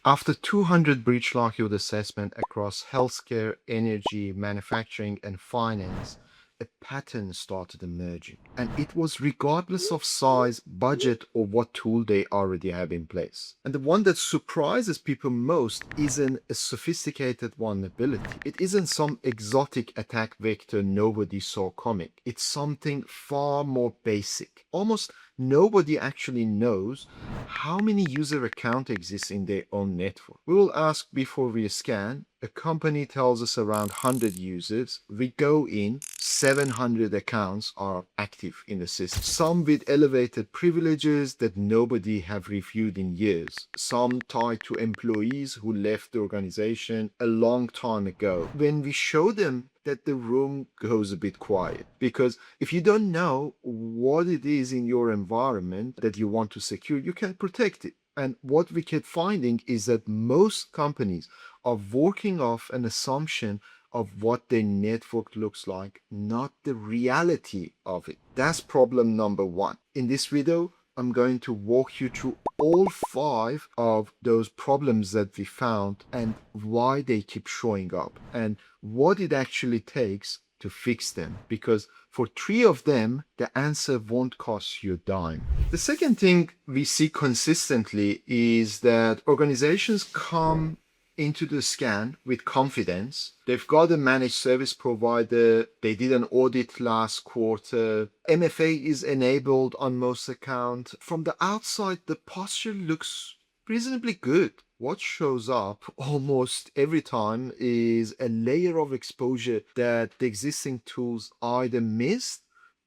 After 200 breach likelihood assessment across healthcare, energy, manufacturing, and finance, a pattern started emerging. And it was regardless of size, budget, or what tool they already have in place. And the one that surprises people most isn't a sophisticated vulnerability. It isn't some exotic attack vector nobody saw coming. It's something far more basic. Almost nobody actually knows how many user accounts exist in their own network. We will ask before we scan. A company tells us around 100 users. We go in, 700 accounts are active in the system. Some with elevated privileges that nobody have reviewed in years. Some tied to employees who left the organization a long time ago. When we show them that the room goes a bit quiet, because if you don't know what it is in your environment that you want to secure, you can protect it. And what we kept finding is that most companies are working off an assumption of what their network looks like, not the reality of it. That's problem number one. In this video, I'm going to walk you through all 5 of those problems that we found and why they keep showing up and what it actually takes to fix them, because for 3 of them, the answer won't cost you a dime. The second thing we see consistently is that organizations come into the scan with confidence. They've got a managed service provider. They did an audit last quarter. MFA is enabled on most accounts. From the outside, the posture looks reasonably good. What shows up almost every time is a layer of exposure that the existing tools either missed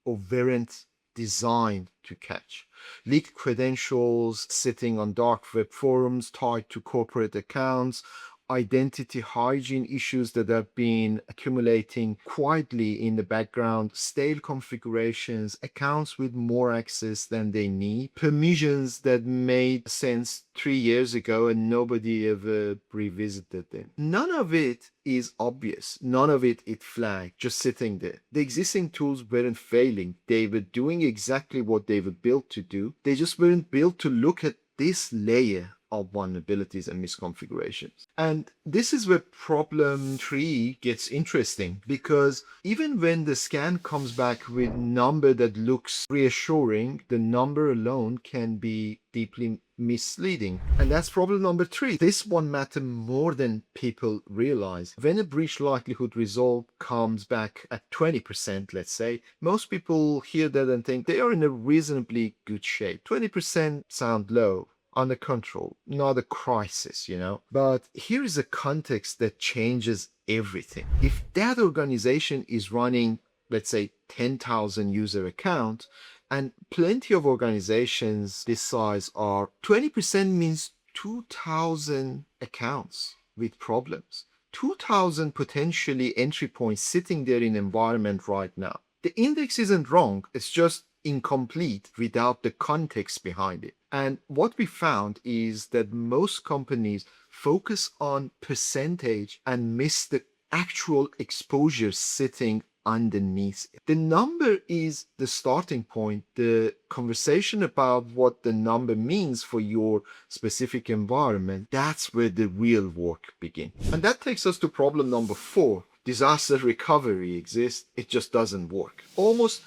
or weren't designed to catch. Leaked credentials sitting on dark web forums tied to corporate accounts, identity hygiene issues that have been accumulating quietly in the background, stale configurations, accounts with more access than they need, permissions that made sense 3 years ago and nobody ever revisited them. None of it is obvious. None of it is flagged, just sitting there. The existing tools weren't failing. They were doing exactly what they were built to do. They just weren't built to look at this layer of vulnerabilities and misconfigurations. And this is where problem 3 gets interesting, because even when the scan comes back with a number that looks reassuring, the number alone can be deeply misleading. And that's problem number 3. This one matters more than people realize. When a breach likelihood result comes back at 20%, let's say, most people hear that and think they are in a reasonably good shape. 20% sound low. Under control, not a crisis, But here is a context that changes everything. If that organization is running, let's say, 10,000 user accounts, and plenty of organizations this size are, 20% means 2,000 accounts with problems. 2,000 potentially entry points sitting there in environment right now. The index isn't wrong, it's just incomplete without the context behind it. And what we found is that most companies focus on percentage and miss the actual exposure sitting underneath it. The number is the starting point. The conversation about what the number means for your specific environment, that's where the real work begins. And that takes us to problem number 4. Disaster recovery exists, it just doesn't work. Almost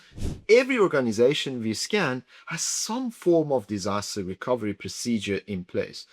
every organization we scan has some form of disaster recovery procedure in place.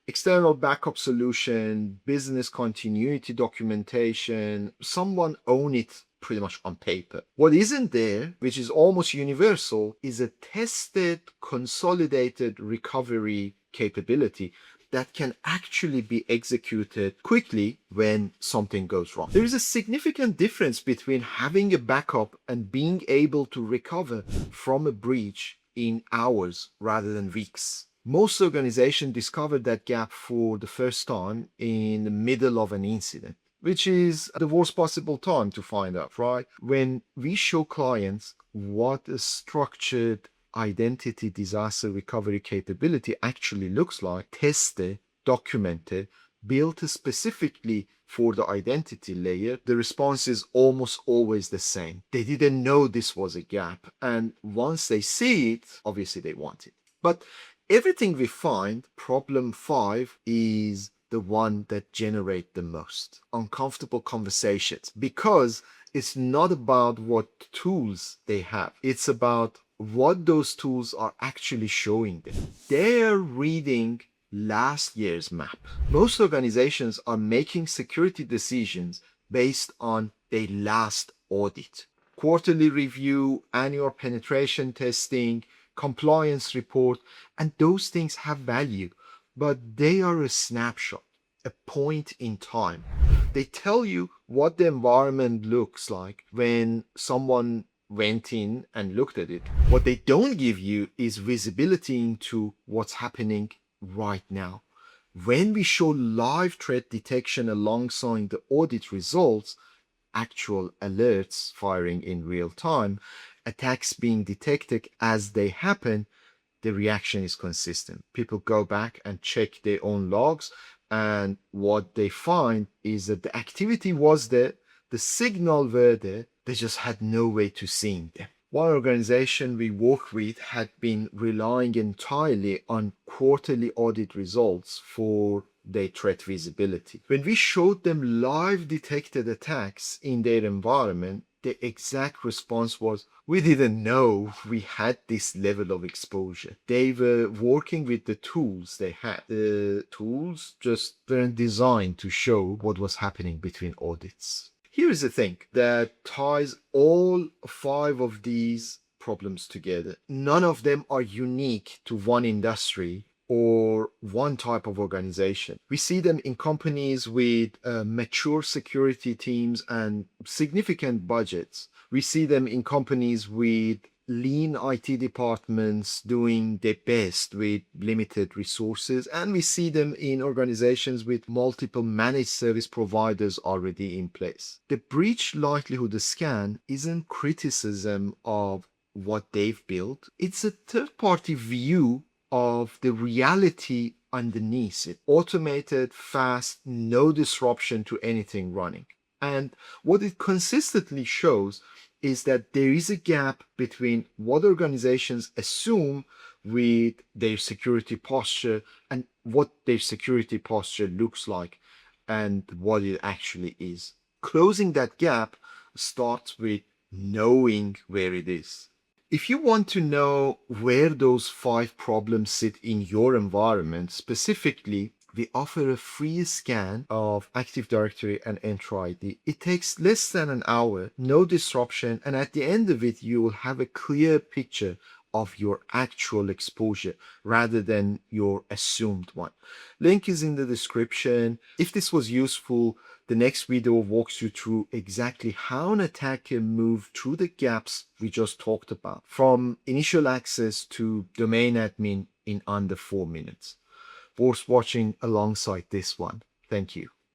External backup solution, business continuity documentation, someone own it pretty much on paper. What isn't there, which is almost universal, is a tested, consolidated recovery capability that can actually be executed quickly when something goes wrong. There is a significant difference between having a backup and being able to recover from a breach in hours rather than weeks. Most organizations discovered that gap for the first time in the middle of an incident, which is the worst possible time to find out, right? When we show clients what a structured identity disaster recovery capability actually looks like, tested, documented, built specifically for the identity layer, the response is almost always the same. They didn't know this was a gap, and once they see it, obviously they want it. But Everything we find, problem 5 is the one that generates the most uncomfortable conversations, because it's not about what tools they have. It's about what those tools are actually showing them. They're reading last year's map. Most organizations are making security decisions based on their last audit. Quarterly review, annual penetration testing, compliance report, and those things have value, but they are a snapshot, a point in time. They tell you what the environment looks like when someone went in and looked at it. What they don't give you is visibility into what's happening right now. When we show live threat detection alongside the audit results, actual alerts firing in real time, attacks being detected as they happen, the reaction is consistent. People go back and check their own logs, and what they find is that the activity was there, the signal were there, they just had no way to seeing them. One organization we work with had been relying entirely on quarterly audit results for their threat visibility. When we showed them live detected attacks in their environment, the exact response was, we didn't know we had this level of exposure. They were working with the tools they had. The tools just weren't designed to show what was happening between audits. Here is the thing that ties all 5 of these problems together. None of them are unique to one industry or one type of organization. We see them in companies with mature security teams and significant budgets. We see them in companies with lean IT departments doing their best with limited resources, and we see them in organizations with multiple managed service providers already in place. The breach likelihood scan isn't criticism of what they've built, it's a third-party view of the reality underneath it. Automated, fast, no disruption to anything running. And what it consistently shows is that there is a gap between what organizations assume with their security posture and what their security posture looks like and what it actually is. Closing that gap starts with knowing where it is. If you want to know where those 5 problems sit in your environment, specifically, we offer a free scan of Active Directory and Entra ID. It takes less than an hour, no disruption, and at the end of it, you will have a clear picture of your actual exposure rather than your assumed one. Link is in the description. If this was useful, the next video walks you through exactly how an attacker moved through the gaps we just talked about, from initial access to domain admin in under 4 minutes. Worth watching alongside this one. Thank you.